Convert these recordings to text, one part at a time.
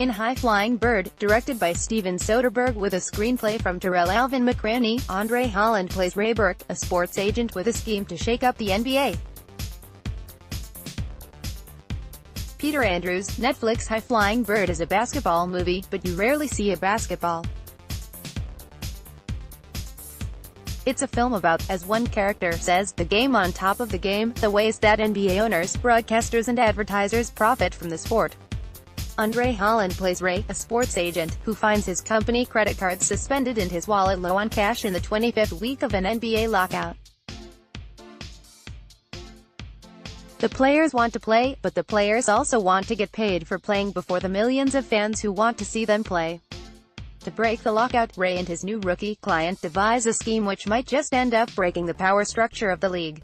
In High Flying Bird, directed by Steven Soderbergh with a screenplay from Tarell Alvin McCraney, André Holland plays Ray Burke, a sports agent with a scheme to shake up the NBA. Peter Andrews, Netflix. High Flying Bird is a basketball movie, but you rarely see a basketball. It's a film about, as one character says, the game on top of the game, the ways that NBA owners, broadcasters and advertisers profit from the sport. André Holland plays Ray, a sports agent, who finds his company credit cards suspended and his wallet low on cash in the 25th week of an NBA lockout. The players want to play, but the players also want to get paid for playing before the millions of fans who want to see them play. To break the lockout, Ray and his new rookie client devise a scheme which might just end up breaking the power structure of the league.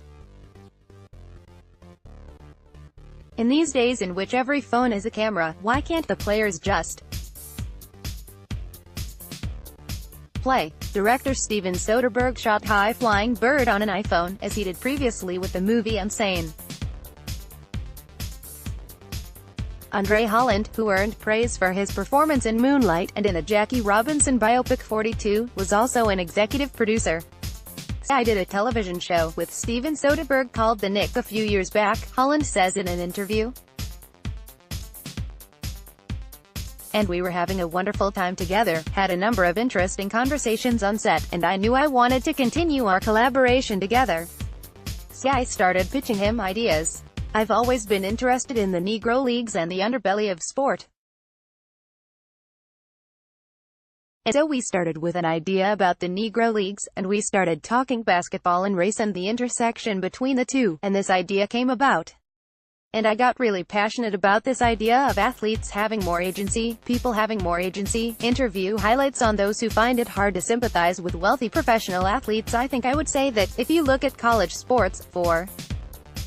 In these days in which every phone is a camera, why can't the players just play? Director Steven Soderbergh shot High Flying Bird on an iPhone, as he did previously with the movie Unsane. André Holland, who earned praise for his performance in Moonlight, and in a Jackie Robinson biopic 42, was also an executive producer. I did a television show with Steven Soderbergh called The Nick a few years back, Holland says in an interview. And we were having a wonderful time together, had a number of interesting conversations on set, and I knew I wanted to continue our collaboration together. So I started pitching him ideas. I've always been interested in the Negro Leagues and the underbelly of sport. And so we started with an idea about the Negro Leagues, and we started talking basketball and race and the intersection between the two, and this idea came about. And I got really passionate about this idea of athletes having more agency, people having more agency. Interview highlights on those who find it hard to sympathize with wealthy professional athletes. I think I would say that, if you look at college sports, for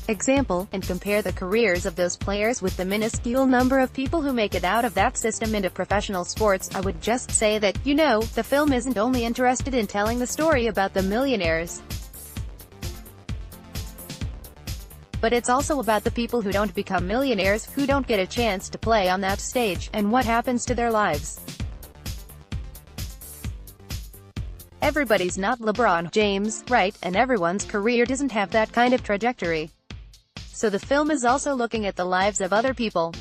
example, and compare the careers of those players with the minuscule number of people who make it out of that system into professional sports, I would just say that, the film isn't only interested in telling the story about the millionaires, but it's also about the people who don't become millionaires, who don't get a chance to play on that stage, and what happens to their lives. Everybody's not LeBron James, right, and everyone's career doesn't have that kind of trajectory. So the film is also looking at the lives of other people.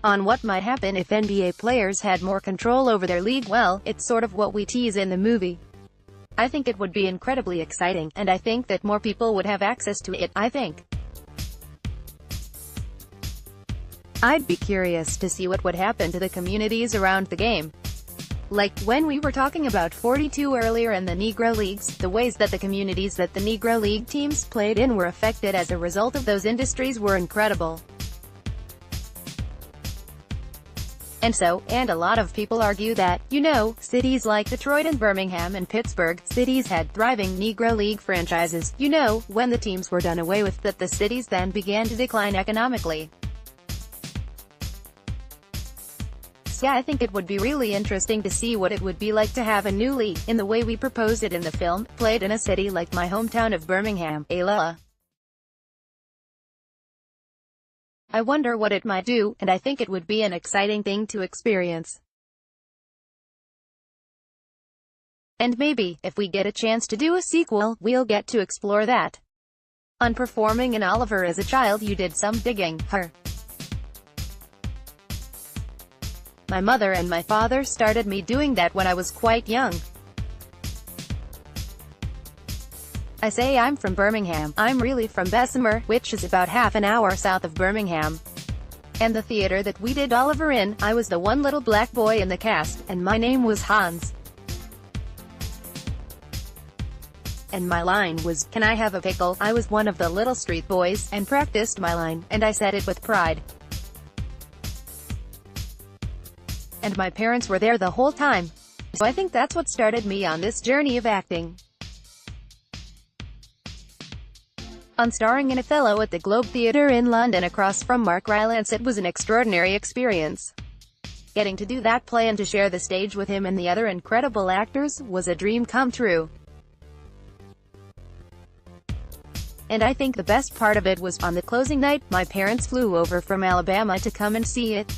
On what might happen if NBA players had more control over their league. Well, it's sort of what we tease in the movie. I think it would be incredibly exciting, and I think that more people would have access to it. I'd be curious to see what would happen to the communities around the game. Like, when we were talking about 42 earlier and the Negro Leagues, the ways that the communities that the Negro League teams played in were affected as a result of those industries were incredible. And a lot of people argue that, cities like Detroit and Birmingham and Pittsburgh, cities had thriving Negro League franchises, when the teams were done away with, that the cities then began to decline economically. Yeah, I think it would be really interesting to see what it would be like to have a new league, in the way we proposed it in the film, played in a city like my hometown of Birmingham, Alabama. I wonder what it might do, and I think it would be an exciting thing to experience. And maybe, if we get a chance to do a sequel, we'll get to explore that. On performing in Oliver as a child, you did some digging. My mother and my father started me doing that when I was quite young. I say I'm from Birmingham. I'm really from Bessemer, which is about half an hour south of Birmingham. And the theater that we did Oliver in, I was the one little black boy in the cast, and my name was Hans. And my line was, "Can I have a pickle?" I was one of the little street boys, and practiced my line, and I said it with pride. And my parents were there the whole time. So I think that's what started me on this journey of acting. On starring in Othello at the Globe Theatre in London across from Mark Rylance, it was an extraordinary experience. Getting to do that play and to share the stage with him and the other incredible actors was a dream come true. And I think the best part of it was, on the closing night, my parents flew over from Alabama to come and see it.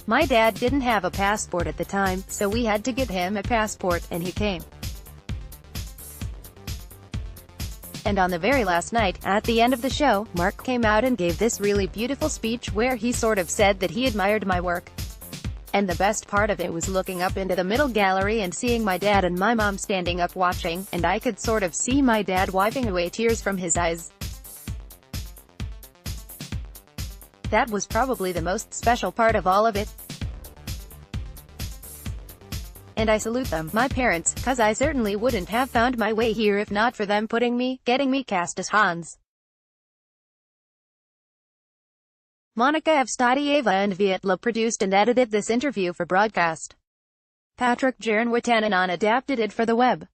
My dad didn't have a passport at the time, so we had to get him a passport, and he came. And on the very last night, at the end of the show, Mark came out and gave this really beautiful speech where he sort of said that he admired my work. And the best part of it was looking up into the middle gallery and seeing my dad and my mom standing up watching, and I could sort of see my dad wiping away tears from his eyes. That was probably the most special part of all of it. And I salute them, my parents, 'cause I certainly wouldn't have found my way here if not for them getting me cast as Hans. Monica Evstadieva and Vietla produced and edited this interview for broadcast. Patrick Jernwatanen adapted it for the web.